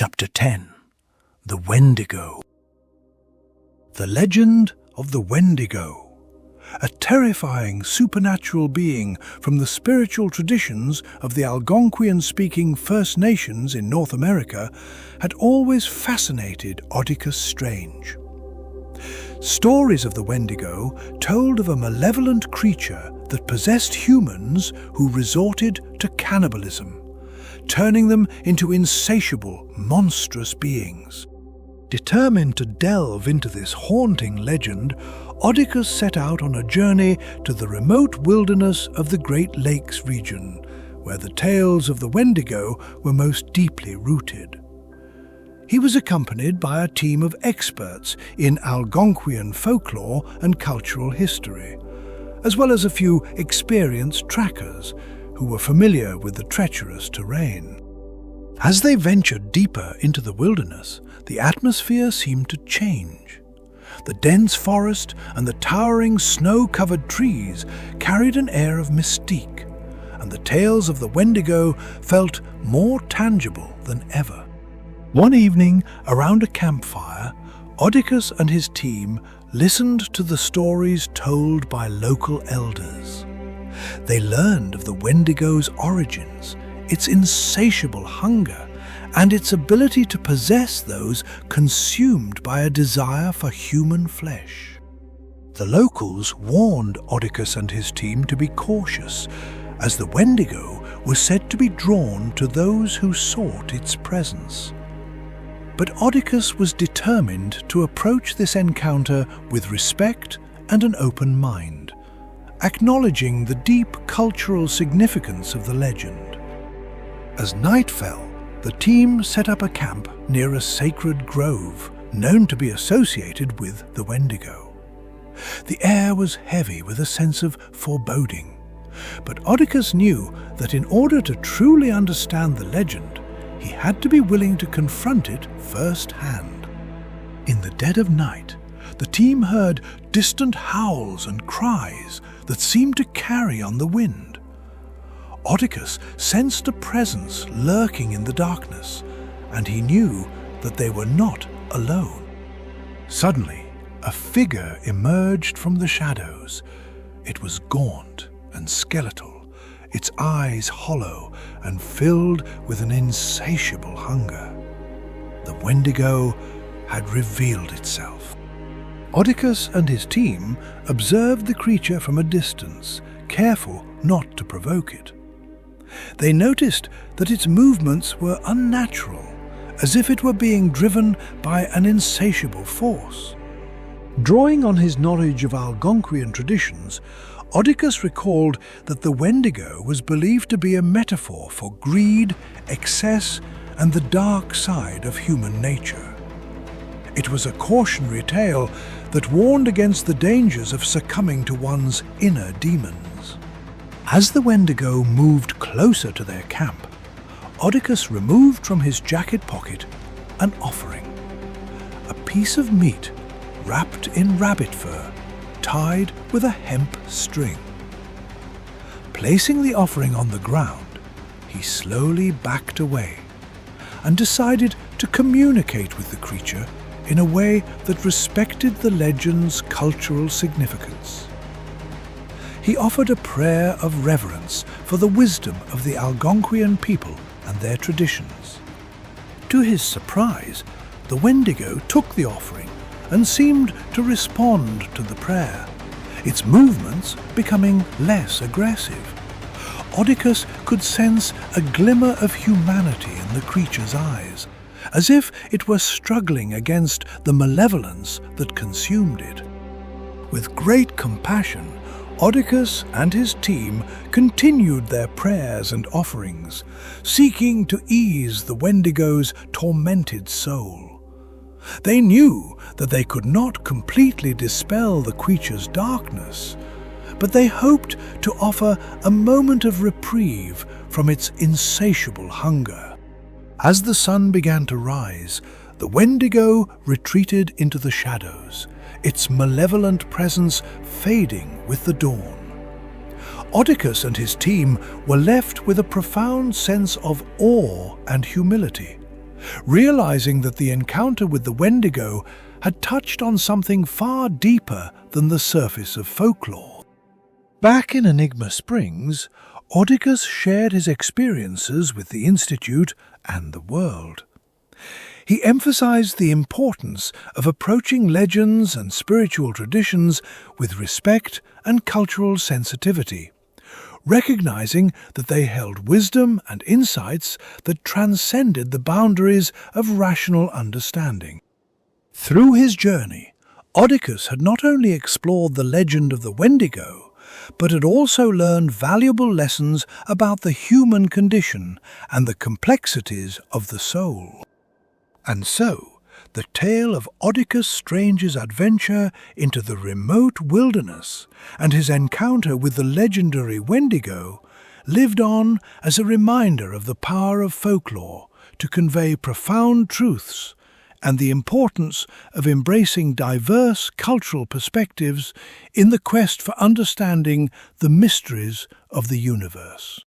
Chapter 10. The Wendigo. The legend of the Wendigo, a terrifying supernatural being from the spiritual traditions of the Algonquian-speaking First Nations in North America, had always fascinated Oddicus Strange. Stories of the Wendigo told of a malevolent creature that possessed humans who resorted to cannibalism, turning them into insatiable, monstrous beings. Determined to delve into this haunting legend, Oddicus set out on a journey to the remote wilderness of the Great Lakes region, where the tales of the Wendigo were most deeply rooted. He was accompanied by a team of experts in Algonquian folklore and cultural history, as well as a few experienced trackers who were familiar with the treacherous terrain. As they ventured deeper into the wilderness, the atmosphere seemed to change. The dense forest and the towering snow-covered trees carried an air of mystique, and the tales of the Wendigo felt more tangible than ever. One evening, around a campfire, Oddicus and his team listened to the stories told by local elders. They learned of the Wendigo's origins, its insatiable hunger, and its ability to possess those consumed by a desire for human flesh. The locals warned Oddicus and his team to be cautious, as the Wendigo was said to be drawn to those who sought its presence. But Oddicus was determined to approach this encounter with respect and an open mind, acknowledging the deep cultural significance of the legend. As night fell, the team set up a camp near a sacred grove known to be associated with the Wendigo. The air was heavy with a sense of foreboding, but Oddicus knew that in order to truly understand the legend, he had to be willing to confront it firsthand. In the dead of night, the team heard distant howls and cries that seemed to carry on the wind. Oddicus sensed a presence lurking in the darkness, and he knew that they were not alone. Suddenly, a figure emerged from the shadows. It was gaunt and skeletal, its eyes hollow and filled with an insatiable hunger. The Wendigo had revealed itself. Oddicus and his team observed the creature from a distance, careful not to provoke it. They noticed that its movements were unnatural, as if it were being driven by an insatiable force. Drawing on his knowledge of Algonquian traditions, Oddicus recalled that the Wendigo was believed to be a metaphor for greed, excess, and the dark side of human nature. It was a cautionary tale that warned against the dangers of succumbing to one's inner demons. As the Wendigo moved closer to their camp, Oddicus removed from his jacket pocket an offering, a piece of meat wrapped in rabbit fur, tied with a hemp string. Placing the offering on the ground, he slowly backed away and decided to communicate with the creature in a way that respected the legend's cultural significance. He offered a prayer of reverence for the wisdom of the Algonquian people and their traditions. To his surprise, the Wendigo took the offering and seemed to respond to the prayer, its movements becoming less aggressive. Oddicus could sense a glimmer of humanity in the creature's eyes, as if it were struggling against the malevolence that consumed it. With great compassion, Oddicus and his team continued their prayers and offerings, seeking to ease the Wendigo's tormented soul. They knew that they could not completely dispel the creature's darkness, but they hoped to offer a moment of reprieve from its insatiable hunger. As the sun began to rise, the Wendigo retreated into the shadows, its malevolent presence fading with the dawn. Oddicus and his team were left with a profound sense of awe and humility, realizing that the encounter with the Wendigo had touched on something far deeper than the surface of folklore. Back in Enigma Springs, Oddicus shared his experiences with the Institute and the world. He emphasized the importance of approaching legends and spiritual traditions with respect and cultural sensitivity, recognizing that they held wisdom and insights that transcended the boundaries of rational understanding. Through his journey, Oddicus had not only explored the legend of the Wendigo, but had also learned valuable lessons about the human condition and the complexities of the soul. And so, the tale of Oddicus Strange's adventure into the remote wilderness and his encounter with the legendary Wendigo lived on as a reminder of the power of folklore to convey profound truths and the importance of embracing diverse cultural perspectives in the quest for understanding the mysteries of the universe.